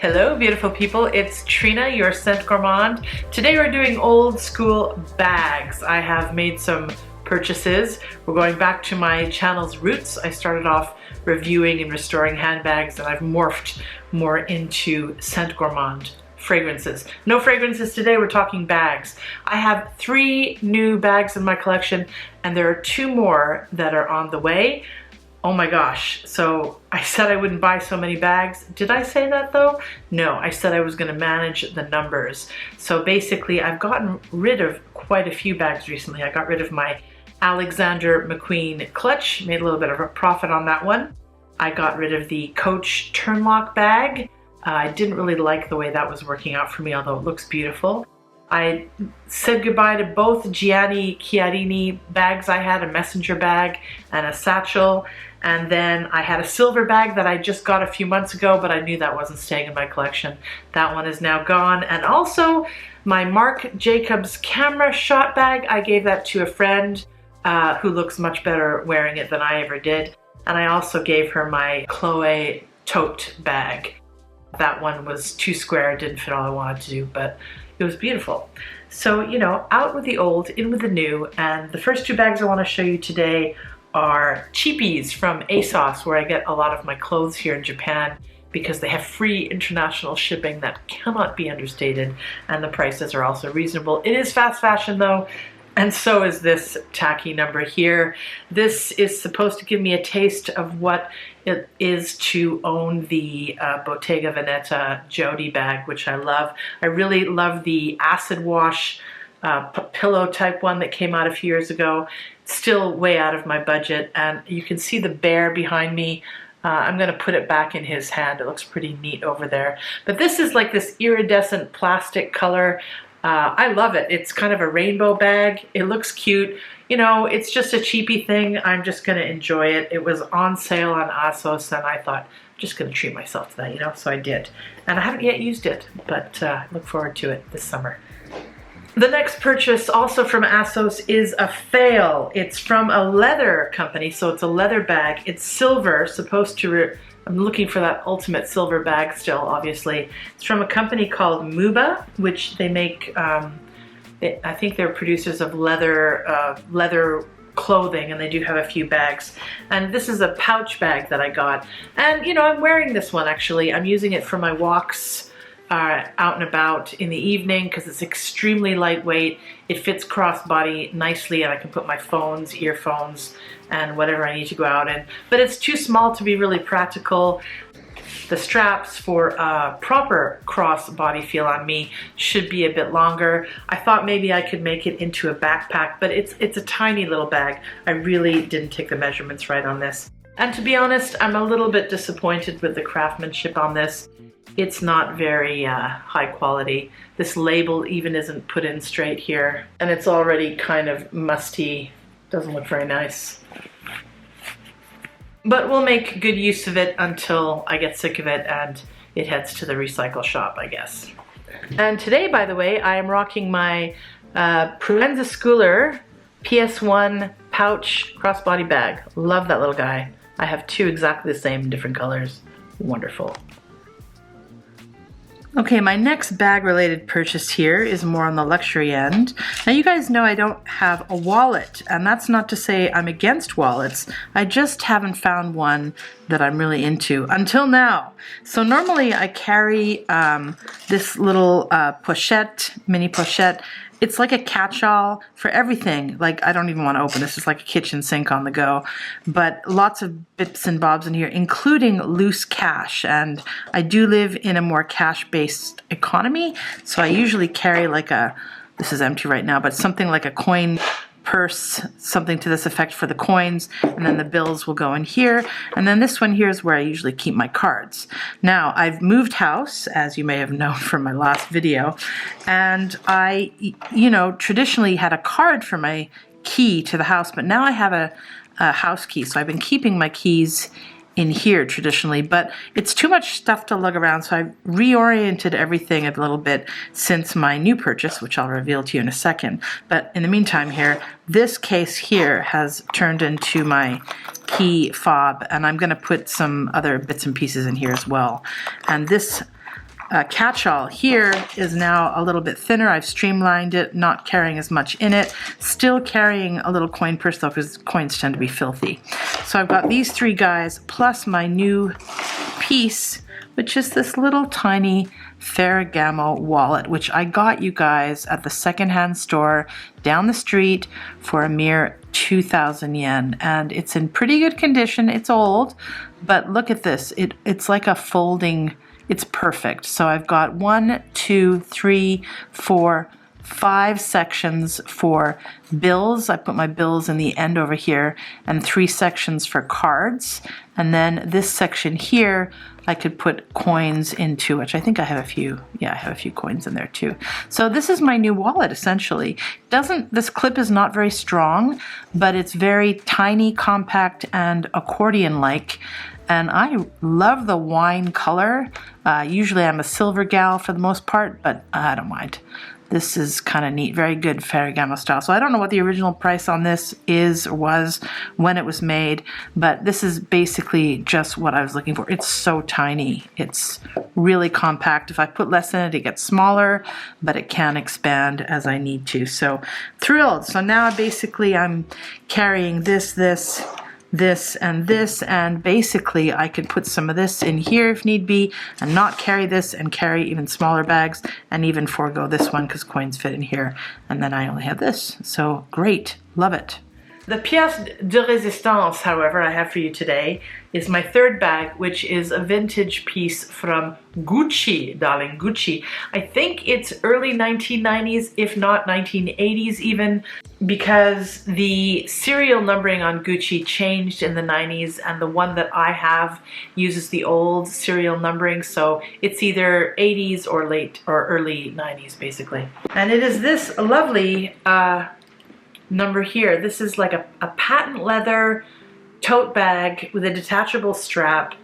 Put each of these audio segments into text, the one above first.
Hello beautiful people, it's Trina, your scent gourmand. Today we're doing old school bags. I have made some purchases. We're going back to my channel's roots. I started off reviewing and restoring handbags, and I've morphed more into scent gourmand fragrances. No fragrances today, we're talking bags. I have 3 new bags in my collection, and there are 2 more that are on the way. Oh my gosh, so I said I wouldn't buy so many bags. Did I say that though? No, I said I was gonna manage the numbers. So basically I've gotten rid of quite a few bags recently. I got rid of my Alexander McQueen clutch, made a little bit of a profit on that one. I got rid of the Coach Turnlock bag. I didn't really like the way that was working out for me, although it looks beautiful. I said goodbye to both Gianni Chiarini bags I had, a messenger bag and a satchel. And then I had a silver bag that I just got a few months ago, but I knew that wasn't staying in my collection. That one is now gone. And also my Marc Jacobs camera shot bag, I gave that to a friend who looks much better wearing it than I ever did. And I also gave her my Chloe tote bag. That one was too square, didn't fit all I wanted to do, but it was beautiful. So, you know, out with the old, in with the new. And the first 2 bags I want to show you today are cheapies from Asos, where I get a lot of my clothes here in Japan because they have free international shipping that cannot be understated, and the prices are also reasonable. It is fast fashion though, and so is this tacky number here. This is supposed to give me a taste of what it is to own the Bottega Jodie bag, which I love. I really love the acid wash pillow type one that came out a few years ago. Still way out of my budget, and you can see the bear behind me. I'm gonna put it back in his hand. It looks pretty neat over there. But this is like this iridescent plastic color. I love it. It's kind of a rainbow bag. It looks cute. You know, it's just a cheapie thing. I'm just gonna enjoy it. It was on sale on Asos, and I thought, I'm just gonna treat myself to that, you know, so I did. And I haven't yet used it, but look forward to it this summer. The next purchase, also from Asos, is a fail. It's from a leather company, so it's a leather bag. It's silver, supposed to, I'm looking for that ultimate silver bag still, obviously. It's from a company called Muubaa, which they make, I think they're producers of leather clothing, and they do have a few bags. And this is a pouch bag that I got. And you know, I'm wearing this one actually. I'm using it for my walks out and about in the evening because it's extremely lightweight. It fits crossbody nicely, and I can put my phones, earphones, and whatever I need to go out in. But it's too small to be really practical. The straps for a proper crossbody feel on me should be a bit longer. I thought maybe I could make it into a backpack, but it's a tiny little bag. I really didn't take the measurements right on this. And to be honest, I'm a little bit disappointed with the craftsmanship on this. It's not very high quality. This label even isn't put in straight here, and it's already kind of musty. Doesn't look very nice. But we'll make good use of it until I get sick of it and it heads to the recycle shop, I guess. And today, by the way, I am rocking my Proenza Schouler PS1 pouch crossbody bag. Love that little guy. I have 2 exactly the same, different colors. Wonderful. Okay, my next bag-related purchase here is more on the luxury end. Now you guys know I don't have a wallet, and that's not to say I'm against wallets. I just haven't found one that I'm really into until now. So normally I carry this little mini pochette. It's like a catch-all for everything. Like, I don't even want to open this. It's like a kitchen sink on the go. But lots of bits and bobs in here, including loose cash. And I do live in a more cash-based economy, so I usually carry like a, this is empty right now, but something like a coin purse, something to this effect for the coins, and then the bills will go in here. And then this one here is where I usually keep my cards. Now, I've moved house, as you may have known from my last video, and I, you know, traditionally had a card for my key to the house, but now I have a house key, so I've been keeping my keys in here traditionally, but it's too much stuff to lug around, so I've reoriented everything a little bit since my new purchase, which I'll reveal to you in a second. But in the meantime here, this case here has turned into my key fob, and I'm going to put some other bits and pieces in here as well. And this catch-all here is now a little bit thinner. I've streamlined it, not carrying as much in it. Still carrying a little coin purse though, because coins tend to be filthy. So I've got these three guys plus my new piece, which is this little tiny Ferragamo wallet, which I got, you guys, at the secondhand store down the street for a mere 2,000 yen, and it's in pretty good condition. It's old, but look at this. It's like a folding. It's perfect. So I've got 1, 2, 3, 4, 5 sections for bills. I put my bills in the end over here, and 3 sections for cards. And then this section here, I could put coins into, which I think I have a few. Yeah, I have a few coins in there too. So this is my new wallet, essentially. This clip is not very strong, but it's very tiny, compact, and accordion-like. And I love the wine color. Usually I'm a silver gal for the most part, but I don't mind. This is kind of neat, very good Ferragamo style. So I don't know what the original price on this is or was when it was made, but this is basically just what I was looking for. It's so tiny. It's really compact. If I put less in it, it gets smaller, but it can expand as I need to. So thrilled. So now basically I'm carrying this, and this, and basically I could put some of this in here if need be and not carry this and carry even smaller bags and even forego this one because coins fit in here, and then I only have this. So great, love it. The pièce de résistance, however, I have for you today is my third bag, which is a vintage piece from Gucci, darling, Gucci. I think it's early 1990s, if not 1980s even, because the serial numbering on Gucci changed in the 90s, and the one that I have uses the old serial numbering, so it's either 80s or late or early 90s, basically. And it is this lovely number here. This is like a patent leather tote bag with a detachable strap.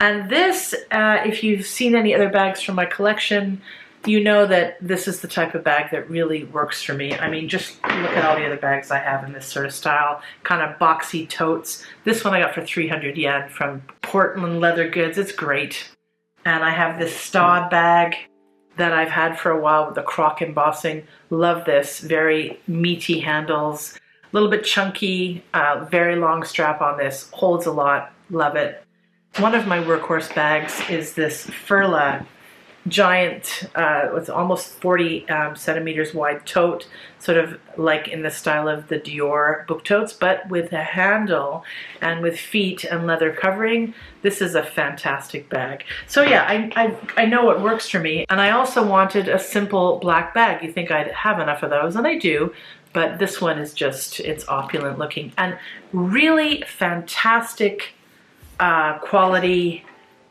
And this, if you've seen any other bags from my collection, you know that this is the type of bag that really works for me. I mean, just look at all the other bags I have in this sort of style, kind of boxy totes. This one I got for 300 yen from Portland Leather Goods. It's great. And I have this stud bag that I've had for a while with the croc embossing. Love this. Very meaty handles, a little bit chunky, very long strap on this. Holds a lot. Love it. One of my workhorse bags is this Furla giant, it's almost 40 centimeters wide tote, sort of like in the style of the Dior book totes, but with a handle and with feet and leather covering. This is a fantastic bag. So yeah, I know what works for me, and I also wanted a simple black bag. You think I'd have enough of those, and I do, but this one is just, it's opulent looking and really fantastic quality.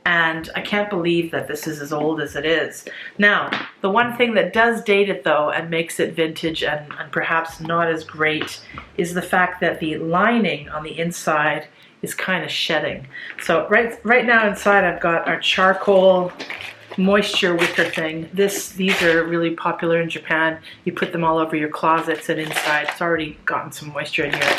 And I can't believe that this is as old as it is. Now, the one thing that does date it though and makes it vintage and perhaps not as great is the fact that the lining on the inside is kind of shedding. So right now inside I've got our charcoal moisture wicker thing. These are really popular in Japan. You put them all over your closets, and inside it's already gotten some moisture in here.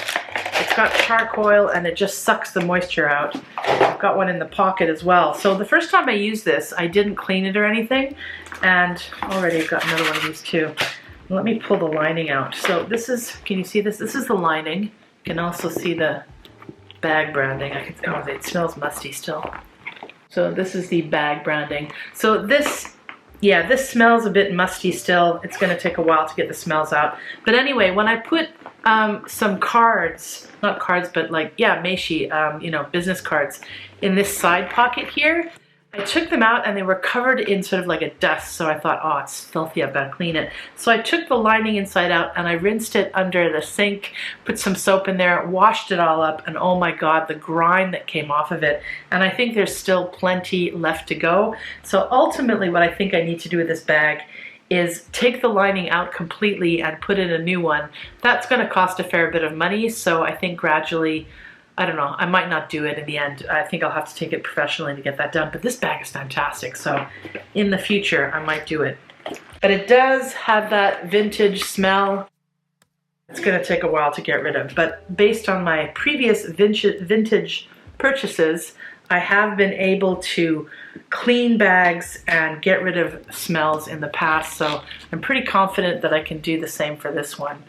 It's got charcoal and it just sucks the moisture out. I've got one in the pocket as well. So the first time I used this, I didn't clean it or anything, and already I've got another one of these too. Let me pull the lining out. So this is, can you see this? This is the lining. You can also see the bag branding. Oh, it smells musty still. So this is the bag branding. So this, yeah, this smells a bit musty still. It's gonna take a while to get the smells out. But anyway, when I put some cards, not cards, but like, yeah, meishi, you know, business cards in this side pocket here, I took them out and they were covered in sort of like a dust. So I thought, oh, it's filthy, I've got to clean it. So I took the lining inside out and I rinsed it under the sink, put some soap in there, washed it all up, and oh my God, the grime that came off of it. And I think there's still plenty left to go. So ultimately what I think I need to do with this bag is take the lining out completely and put in a new one. That's going to cost a fair bit of money. So I think gradually, I don't know, I might not do it in the end. I think I'll have to take it professionally to get that done. But this bag is fantastic, so in the future I might do it. But it does have that vintage smell. It's going to take a while to get rid of. But based on my previous vintage purchases, I have been able to clean bags and get rid of smells in the past, so I'm pretty confident that I can do the same for this one.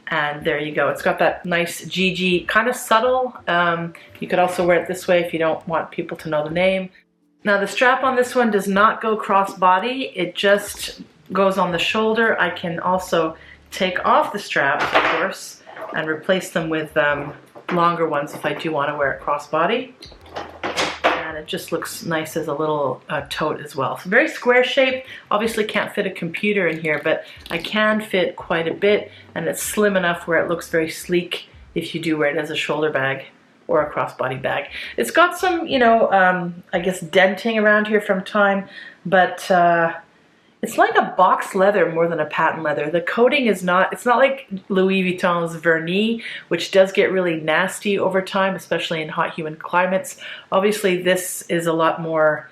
And there you go. It's got that nice GG, kind of subtle. You could also wear it this way if you don't want people to know the name. Now the strap on this one does not go crossbody. It just goes on the shoulder. I can also take off the straps, of course, and replace them with longer ones if I do want to wear it crossbody. And it just looks nice as a little tote as well. So very square shape. Obviously can't fit a computer in here, but I can fit quite a bit, and it's slim enough where it looks very sleek if you do wear it as a shoulder bag or a crossbody bag. It's got some, you know, I guess denting around here from time, but it's like a box leather more than a patent leather. The coating is not, it's not like Louis Vuitton's vernis, which does get really nasty over time, especially in hot, humid climates. Obviously, this is a lot more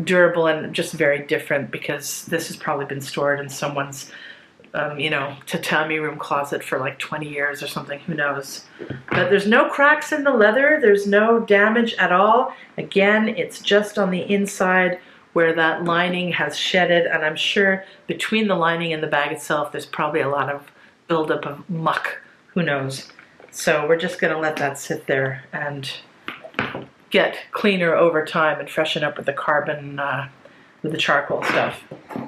durable and just very different because this has probably been stored in someone's, you know, tatami room closet for like 20 years or something, who knows. But there's no cracks in the leather, there's no damage at all. Again, it's just on the inside where that lining has shedded, and I'm sure between the lining and the bag itself there's probably a lot of buildup of muck, who knows. So we're just gonna let that sit there and get cleaner over time and freshen up with the carbon, with the charcoal stuff.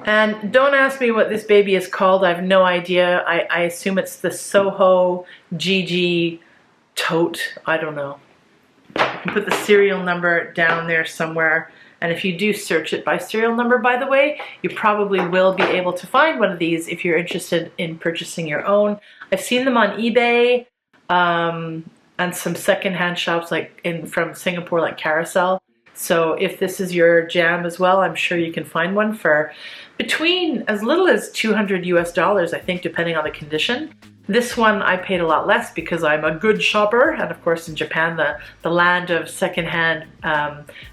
And don't ask me what this baby is called, I have no idea. I assume it's the Soho GG Tote, I don't know. I can put the serial number down there somewhere. And if you do search it by serial number, by the way, you probably will be able to find one of these if you're interested in purchasing your own. I've seen them on eBay and some secondhand shops like from Singapore, like Carousel. So if this is your jam as well, I'm sure you can find one for between as little as $200 US, I think, depending on the condition. This one I paid a lot less because I'm a good shopper, and of course in Japan, the land of secondhand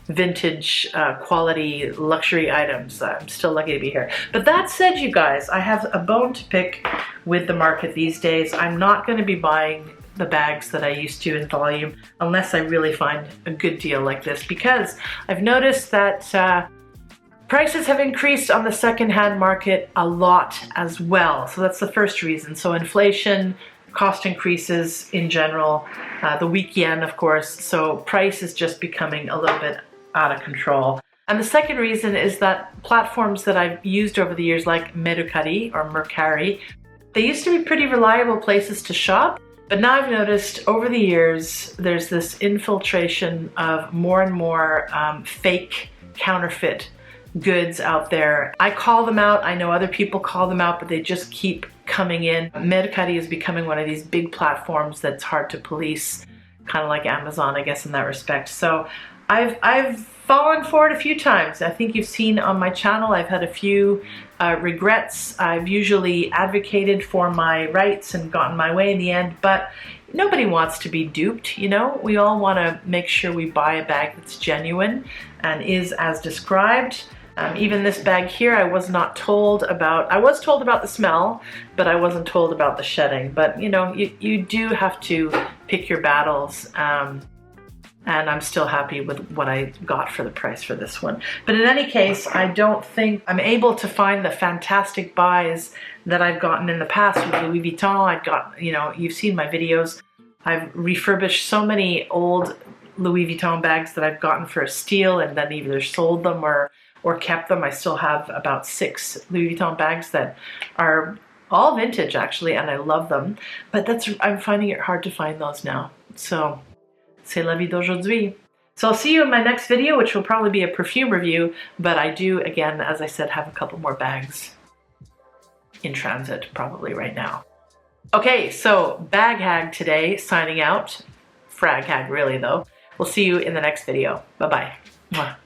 vintage quality luxury items. I'm still lucky to be here. But that said, you guys, I have a bone to pick with the market these days. I'm not going to be buying the bags that I used to in volume unless I really find a good deal like this, because I've noticed that prices have increased on the secondhand market a lot as well. So that's the first reason. So inflation, cost increases in general, the weak yen, of course. So price is just becoming a little bit out of control. And the second reason is that platforms that I've used over the years, like Mercari or Mercari, they used to be pretty reliable places to shop. But now I've noticed over the years, there's this infiltration of more and more fake, counterfeit goods out there. I call them out, I know other people call them out, but they just keep coming in. Mercari is becoming one of these big platforms that's hard to police, kind of like Amazon, I guess, in that respect. So I've fallen for it a few times. I think you've seen on my channel, I've had a few regrets. I've usually advocated for my rights and gotten my way in the end, but nobody wants to be duped, you know? We all want to make sure we buy a bag that's genuine and is as described. Even this bag here, I was not told about. I was told about the smell, but I wasn't told about the shedding. But you know, you do have to pick your battles. And I'm still happy with what I got for the price for this one. But in any case, I don't think I'm able to find the fantastic buys that I've gotten in the past with Louis Vuitton. I've got, you know, you've seen my videos. I've refurbished so many old Louis Vuitton bags that I've gotten for a steal and then either sold them or kept them. I still have about 6 Louis Vuitton bags that are all vintage actually, and I love them. But I'm finding it hard to find those now. So, c'est la vie d'aujourd'hui. So I'll see you in my next video, which will probably be a perfume review, but I do, again, as I said, have a couple more bags in transit probably right now. Okay, so Bag Hag today, signing out. Frag Hag really though. We'll see you in the next video. Bye-bye.